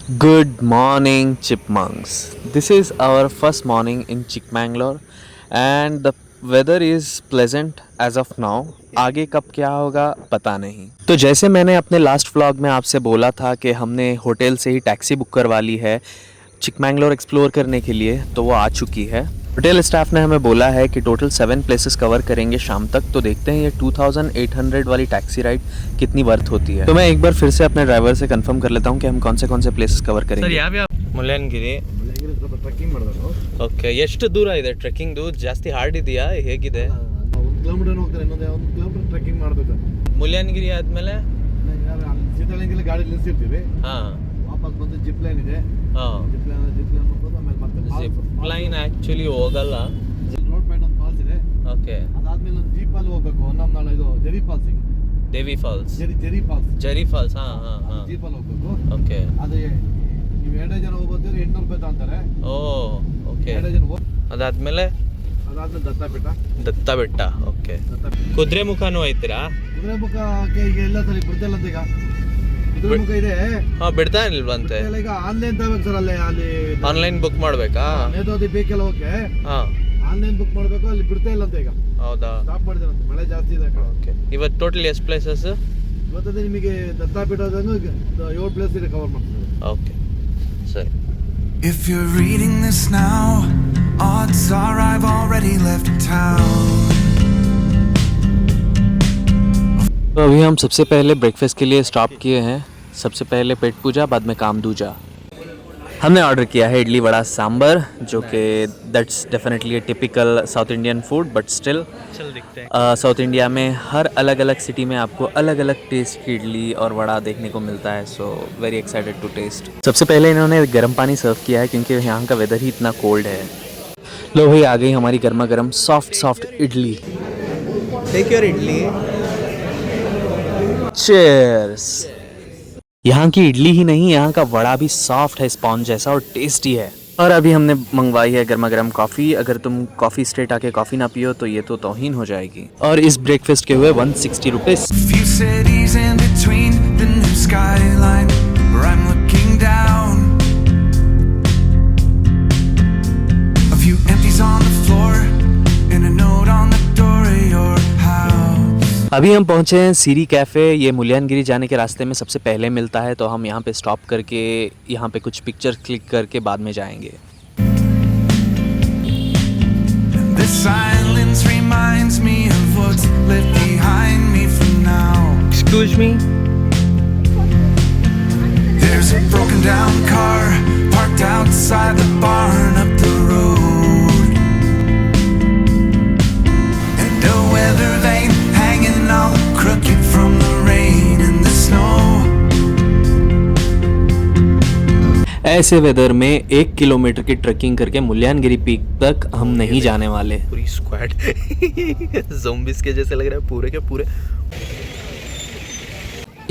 Good morning, chipmunks. This is our first morning in Chikmagalur and the weather is pleasant as of now. आगे कब क्या होगा पता नहीं। तो जैसे मैंने अपने लास्ट व्लॉग में आपसे बोला था कि हमने होटल से ही टैक्सी बुक करवा ली है चिकमंगलोर एक्सप्लोर करने के लिए, तो वो आ चुकी है। होटल स्टाफ ने हमें बोला है कि टोटल 7 प्लेसेस कवर करेंगे शाम तक। तो देखते हैं ये 2800 वाली टैक्सी राइड कितनी वर्थ होती है। तो मैं एक बार फिर से अपने ड्राइवर से कंफर्म कर लेता हूँ कि हम कौन से प्लेसेस कवर करेंगे। ಸರ್ ಯಾವ್ಯಾವ ಮುಳ್ಳಯ್ಯನಗಿರಿ ಸ್ವಲ್ಪ ಟ್ರೆಕ್ಕಿಂಗ್ ಮಾಡಬೇಕು. ಓಕೆ ಎಷ್ಟು ದೂರ ಇದೆ ಟ್ರೆಕ್ಕಿಂಗ್ ಜಾಸ್ತಿ ಹಾರ್ಡ್ ಇದೆಯಾ ಹೇಗಿದೆ 1 ಕಿಲೋಮೀಟರ್ ಹೋಗ್ತಾರೆ, ಇನ್ನೊಂದು 1 ಕಿಲೋಮೀಟರ್ ಟ್ರೆಕ್ಕಿಂಗ್ ಮಾಡಬೇಕು. ಮುಳ್ಳಯ್ಯನಗಿರಿ ಆದ್ಮೇಲೆ ಸೀತಾಳಂಗಿಲಿ ಗಾಡಿ ನಿಲ್ಲಿಸಿರ್ತೀವಿ. ಹಾ ವಾಪಸ್ ಬಂದು ಜಿಪ್ ಲೈನ್ ಇದೆ. ಹಾ ಜಿಪ್ ಲೈನ್ ಮಾಡ್ಬೋದು. ಆಮೇಲೆ ಮತ್ತೆ ಜಿಪ್ ಲೈನ್ ಆಕ್ಚುಲಿ ಹೋಗಲ್ಲ. ರೋಡ್ ಪಾಯಿಂಟ್ ಒಂದು ಫಾಲ್ಸ್ ಇದೆ. ಓಕೆ ಅದಾದ್ಮೇಲೆ ಒಂದು ಜೀಪ್ ಅಲ್ಲಿ ಹೋಗ್ಬೇಕು. ನಾಳೆ ಇದು ಜರಿ ಫಾಲ್ಸ್. ದೇವಿ ಫಾಲ್ಸ್ ಜರಿ ಫಾಲ್ಸ್. ಜರಿ ಫಾಲ್ಸ್. ಹಾ ಹಾ ಹಾ ಜೀಪ್ ಅಲ್ಲಿ ಹೋಗ್ಬೇಕು. ಓಕೆ ಅದು ನೀವು 2 ಜನ ಹೋಗ್ಬೋದು, 800 ರೂಪಾಯಿ ತಗೊಂತಾರೆ. ಓ ಓಕೆ 2 ಜನ ಹೋಗಿ ಅದಾದ್ಮೇಲೆ ದತ್ತ ಬೆಟ್ಟ. ಓಕೆ ಕುದುರೆ ಮುಖನೂ ಐತಿರಾ? ಕುದುರೆ ಮುಖ ಈಗ ಎಲ್ಲ ಸರಿ ಬಿಡ್ತಲ್ಲ ಅಂತ. ಈಗ ಕುದುರೆ ಮುಖ ಇದೆ. ಹಾ ಬಿಡ್ತಾ ಇಲ್ವಂತೆ. ಈಗ ಆನ್ಲೈನ್ ತಗೋಬೇಕು ಸರ್. ಅಲ್ಲಿ ಆನ್ಲೈನ್ ಬುಕ್ ಮಾಡ್ಬೇಕಾ? ನೇತಾದಿ ಬೇಕೆಲ್ಲ ಓಕೆ. ಹಾ ಆನ್ಲೈನ್ ಬುಕ್ ಮಾಡಬೇಕು. ಅಲ್ಲಿ ಬಿಡ್ತಾ ಇಲ್ಲ ಅಂತ. ಈಗ ಹೌದಾ? ಸ್ಟಾಪ್ ಮಾಡಿದಾರಂತೆ, ಮಳೆ ಜಾಸ್ತಿ ಇದೆ. ಓಕೆ ಇವತ್ತು ಟೋಟಲ್ ಎಷ್ಟು ಪ್ಲೇಸಸ್? ಇವತ್ತದೆ ನಿಮಗೆ ದತ್ತಾಪೀಠದಂಗೂ 7 ಪ್ಲೇಸ್ ಇದೆ ಕವರ್ ಮಾಡ್ತೀವಿ. ಓಕೆ ಸರಿ. If you're reading this now, odds are I've already left town. तो अभी हम सबसे पहले ब्रेकफास्ट के लिए स्टॉप किए हैं। सबसे पहले पेट पूजा, बाद में काम दूजा। हमने ऑर्डर किया है इडली वड़ा सांबर, जो कि that's definitely A typical south Indian food, but still south India में हर अलग अलग सिटी में आपको अलग अलग टेस्ट की इडली और वड़ा देखने को मिलता है। So very excited to taste. सबसे पहले इन्होंने गर्म पानी सर्व किया है क्योंकि यहाँ का वेदर ही इतना कोल्ड है। लो भाई, आ गई हमारी गर्मा गर्म soft idli. Take your idli. Cheers. यहाँ की इडली ही नहीं, यहाँ का वड़ा भी सॉफ्ट है, स्पॉन्ज जैसा, और टेस्टी है। और अभी हमने मंगवाई है गर्मा गर्म कॉफ़ी। अगर तुम कॉफ़ी स्ट्रेट आके कॉफ़ी ना पियो तो ये तो तौहीन हो जाएगी। और इस ब्रेकफास्ट के हुए 160 rupees. Few cities in between the new skyline where I'm looking down. A few empties on the floor and a note on the door of your house. अभी हम पहुंचे हैं सीरी कैफ़े। ये मुಳ್ಳಯ್ಯನಗಿರಿ जाने के रास्ते में सबसे पहले मिलता है, तो हम यहाँ पे स्टॉप करके यहाँ पे कुछ पिक्चर क्लिक करके बाद में जाएंगे। The silence reminds me of what's left behind me for now. Excuse me. There's a broken down car parked outside the barn up the road, and a weather vane hanging all crooked from the rain and the snow. ऐसे weather में 1 kilometre की trekking करके मुಳ್ಳಯ್ಯನಗಿರಿ peak तक हम नहीं जाने वाले। पूरी स्क्वाड ज़ोंबीज के जैसे लग रहा है पूरे के पूरे।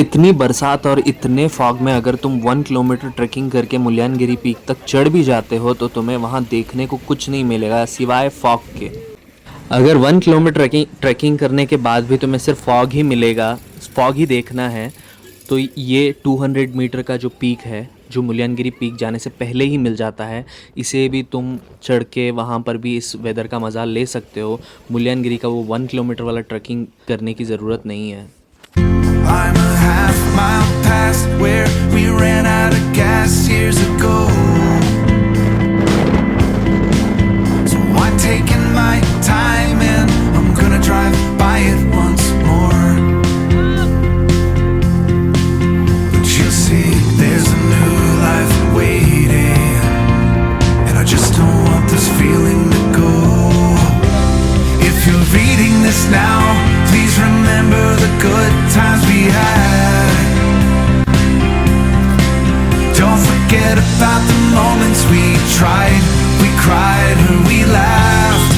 इतनी बरसात और इतने फॉग में अगर तुम 1 किलोमीटर ट्रैकिंग करके मुಳ್ಳಯ್ಯನಗಿರಿ पीक तक चढ़ भी जाते हो तो तुम्हें वहाँ देखने को कुछ नहीं मिलेगा सिवाय फॉग के। अगर 1 किलोमीटर ट्रैकिंग करने के बाद भी तुम्हें सिर्फ फॉग ही मिलेगा, फॉग ही देखना है, तो ये 200 मीटर का जो पीक है, जो मुಳ್ಳಯ್ಯನಗಿರಿ पीक जाने से पहले ही मिल जाता है, इसे भी तुम चढ़ के वहाँ पर भी इस वेदर का मज़ा ले सकते हो। मुಳ್ಳಯ್ಯನಗಿರಿ का वो 1 किलोमीटर वाला ट्रैकिंग करने की ज़रूरत नहीं है। I'm a half mile past where we ran out of gas years ago. So I'm taking my time and I'm gonna drive by it once more. But you'll see there's a new life waiting, and I just don't want this feeling to go. If you're reading this now, please remember the good times we had. Don't forget about the moments we tried, we cried, or we laughed.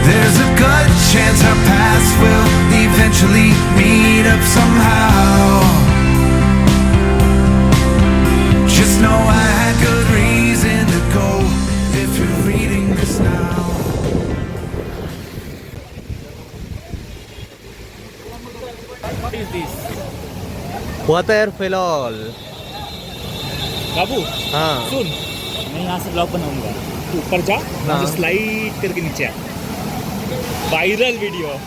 There's a good chance our paths will eventually meet up somehow. Just know I had good reason to go. If you're reading this now. Water फिलहाल बाबू हाँ सुन, मैं यहाँ से blog बनाऊंगा, तू ऊपर जा, हाँ। स्लाइड करके नीचे आ, viral video.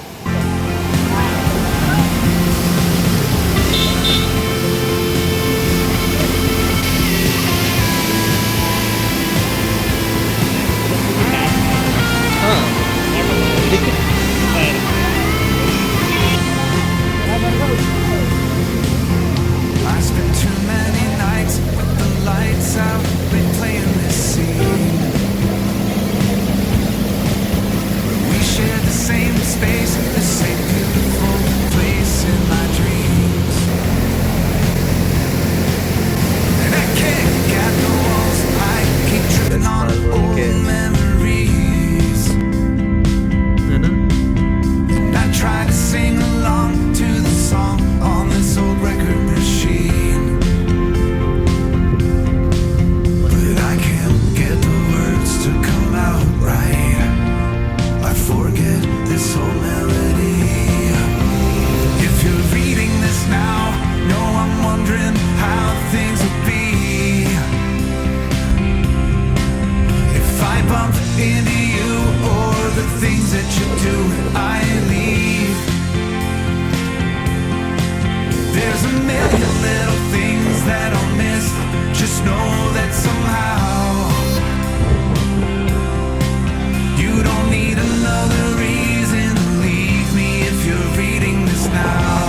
I spent too many nights with the lights out, replaying this scene. We shared the same space, the same beautiful place in my dreams. And I can't get the walls, I keep tripping on old memories. है ना And I try to sing along to the song on this old record machine, but I can't get the words to come out right. I forget this whole melody. If you're reading this now, know I'm wondering how things would be if I bump into you or the things that you do. I leave. There's a million little things that I'll miss. Just know that somehow you don't need another reason to leave me if you're reading this now.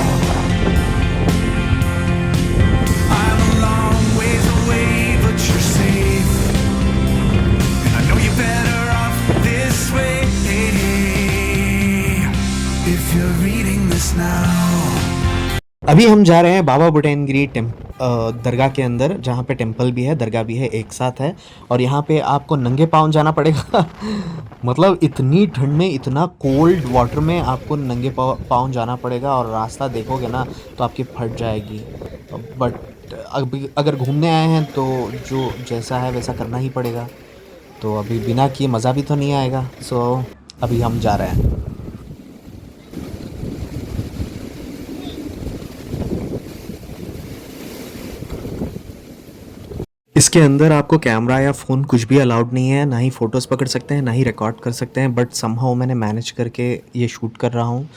I'm a long ways away, but you're safe. And I know you're better off this way if you're reading this now. अभी हम जा रहे हैं बाबा बुटानगिरी दरगाह के अंदर, जहाँ पे temple भी है, दरगाह भी है, एक साथ है। और यहाँ पे आपको नंगे पाँव जाना पड़ेगा मतलब इतनी ठंड में, इतना कोल्ड वाटर में आपको नंगे पाँव जाना पड़ेगा, और रास्ता देखोगे ना तो आपकी फट जाएगी। बट अगर घूमने आए हैं तो जो जैसा है वैसा करना ही पड़ेगा। तो अभी बिना किए मज़ा भी तो नहीं आएगा। सो अभी हम जा रहे हैं। इसके अंदर आपको कैमरा या फ़ोन कुछ भी अलाउड नहीं है, ना ही फ़ोटोज़ पकड़ सकते हैं, ना ही रिकॉर्ड कर सकते हैं। बट समहाउ मैंने मैनेज करके ये शूट कर रहा हूँ,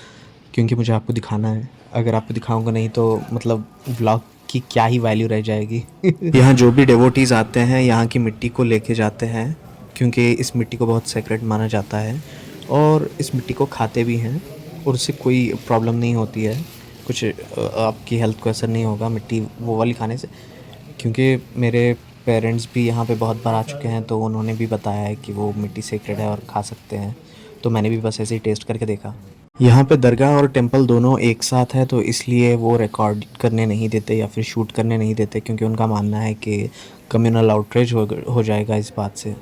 क्योंकि मुझे आपको दिखाना है। अगर आपको दिखाऊंगा नहीं तो मतलब व्लॉग की क्या ही वैल्यू रह जाएगी यहाँ जो भी डिवोटीज़ आते हैं, यहाँ की मिट्टी को लेके जाते हैं, क्योंकि इस मिट्टी को बहुत सेक्रेट माना जाता है, और इस मिट्टी को खाते भी हैं, और उससे कोई प्रॉब्लम नहीं होती है, कुछ आपकी हेल्थ को असर नहीं होगा मिट्टी वो वाली खाने से। क्योंकि मेरे पेरेंट्स भी यहाँ पे बहुत बार आ चुके हैं, तो उन्होंने भी बताया है कि वो मिट्टी सेक्रेट है और खा सकते हैं। तो मैंने भी बस ऐसे ही टेस्ट करके देखा। यहाँ पे दरगाह और टेंपल दोनों एक साथ है, तो इसलिए वो रिकॉर्ड करने नहीं देते या फिर शूट करने नहीं देते, क्योंकि उनका मानना है कि कम्युनल आउटरीच हो जाएगा इस बात से।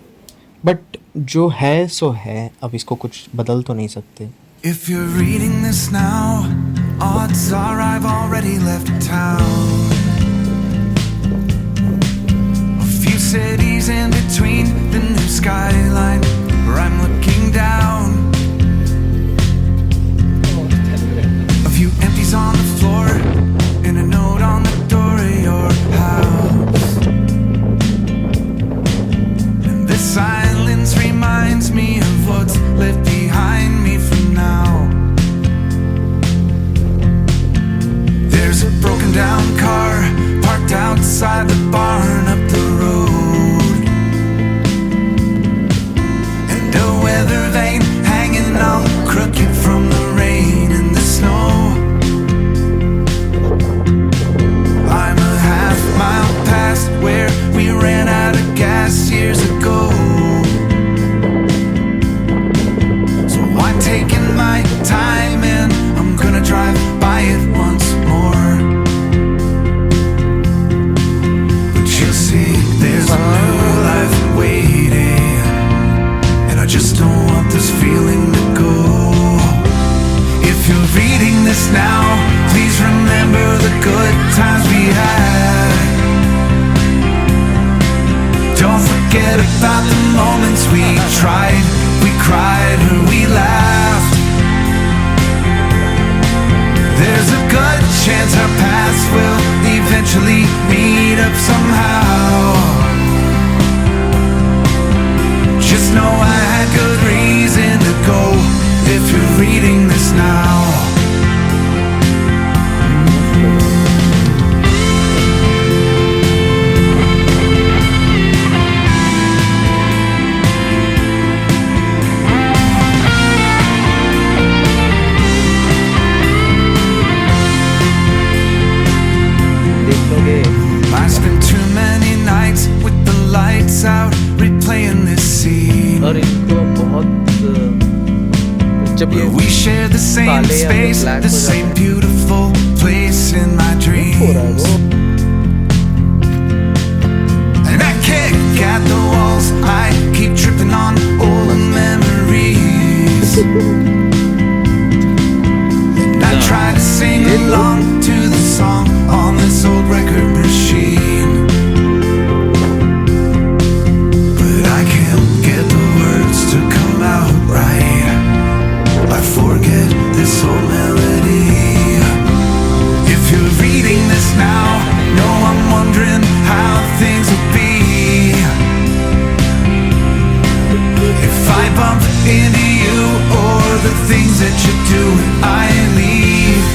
बट जो है सो है, अब इसको कुछ बदल तो नहीं सकते। If you're reading this now, odds are I've already left town. A few cities in between the new skyline where I'm looking down. A few empties on the floor and a note on the door of your house. And this silence reminds me of what's left behind me for now. There's a broken down car parked outside the barn up the road, and a weather vane hanging all crooked from the rain and the snow. I'm a half mile past where we ran out of gas years ago. So I'm taking my time and I'm gonna drive by it once more. लोगे? I spent too many nights with the lights out, replaying this scene. और इनको बहुत जब ये We share the same काले या फिर space, black the हो जाते same हैं। beautiful place in my हो रहा है dreams. वो। And I kick at the walls, I keep tripping on old memories. And I try to sing along to the song on this old record machine. But I can't get the words to come out right. I forget this old melody. If you're reading this now, know I'm wondering how things will be. If I bump into you or the things that you do when I leave.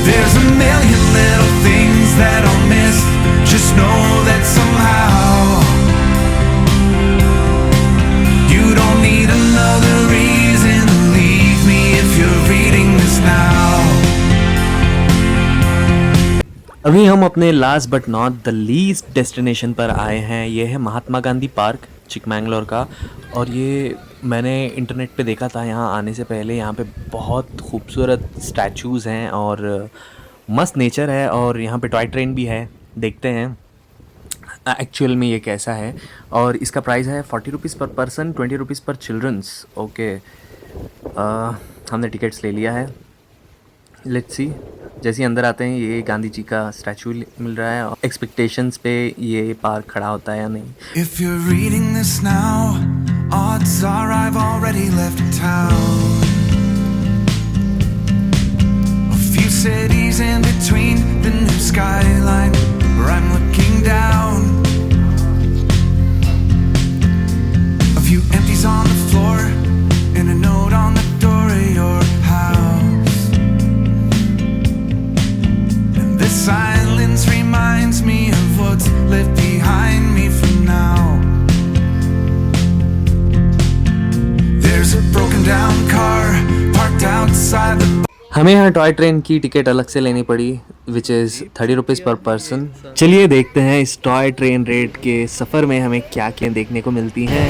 There's a million little things that I'll miss. Just know that somehow you don't need another reason to leave me if you're reading this now. अभी हम अपने last but not the least destination पर आए हैं। ये है Mahatma Gandhi park Chikmagalur का। और ये मैंने इंटरनेट पे देखा था यहाँ आने से पहले। यहाँ पे बहुत खूबसूरत स्टैचूज़ हैं और मस्त नेचर है और यहाँ पे टॉय ट्रेन भी है। देखते हैं एक्चुअल में ये कैसा है। और इसका प्राइस है 40 रुपीज़ पर पर्सन, 20 रुपीज़ पर चिल्ड्रंस। ओके, हमने टिकट्स ले लिया है। लेट्स सी, जैसे ही अंदर आते हैं ये गांधी जी का स्टैचू मिल रहा है। एक्सपेक्टेशंस पे ये पार्क खड़ा होता है या नहीं। If you're reading this now, odds are I've already left town. A few cities in between the new skyline where I'm looking down. A few empties on the floor and a note on the door of your house. And this silence reminds me of what's left behind me for now. There's a broken down car parked outside the. हमें यहाँ toy train की ticket अलग से लेनी पड़ी, which is 30 rupees पर person. चलिए देखते हैं इस टॉय ट्रेन रेड के सफ़र में हमें क्या क्या देखने को मिलती हैं।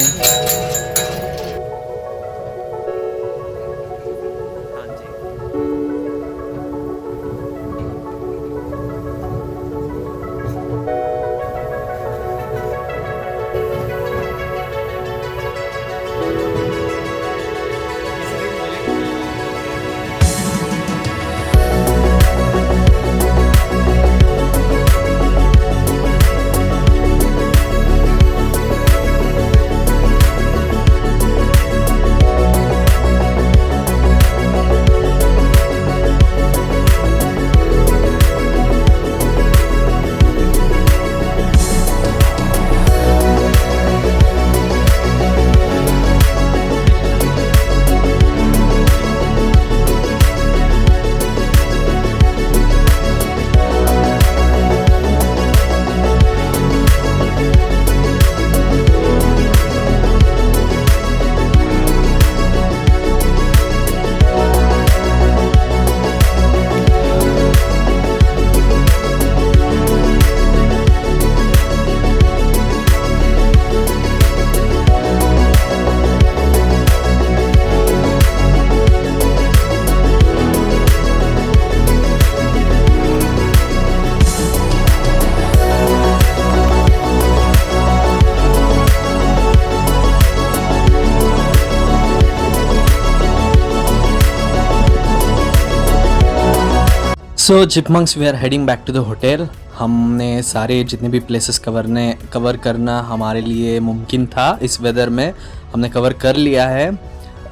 So chipmunks we are heading back to the hotel. हमने सारे जितने भी प्लेसेस कवर करना हमारे लिए मुमकिन था इस वेदर में, हमने कवर कर लिया है।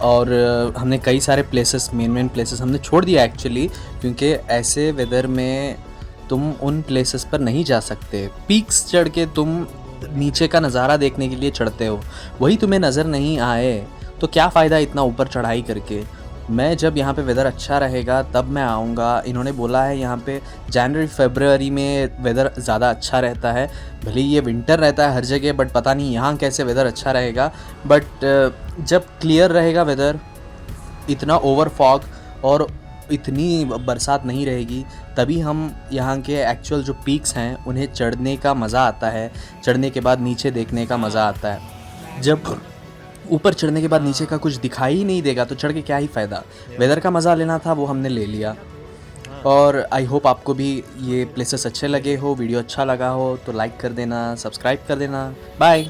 और हमने कई सारे प्लेसेस, मेन प्लेसेस हमने छोड़ दिया एक्चुअली, क्योंकि ऐसे वेदर में तुम उन प्लेसेस पर नहीं जा सकते। पीक्स चढ़ के तुम नीचे का नज़ारा देखने के लिए चढ़ते हो, वही तुम्हें नज़र नहीं आए तो क्या फ़ायदा इतना ऊपर चढ़ाई करके। मैं जब यहाँ पे वेदर अच्छा रहेगा तब मैं आऊँगा। इन्होंने बोला है यहाँ पे जनवरी फरवरी में वेदर ज़्यादा अच्छा रहता है। भले ये विंटर रहता है हर जगह, बट पता नहीं यहाँ कैसे वेदर अच्छा रहेगा। बट जब क्लियर रहेगा वेदर, इतना ओवर फॉग और इतनी बरसात नहीं रहेगी तभी हम यहाँ के एक्चुअल जो पीक्स हैं उन्हें चढ़ने का मज़ा आता है, चढ़ने के बाद नीचे देखने का मज़ा आता है। जब ऊपर चढ़ने के बाद नीचे का कुछ दिखाई ही नहीं देगा तो चढ़ के क्या ही फ़ायदा। वेदर का मज़ा लेना था वो हमने ले लिया। और आई होप आपको भी ये प्लेसेस अच्छे लगे हो, वीडियो अच्छा लगा हो तो लाइक कर देना, सब्सक्राइब कर देना। बाय।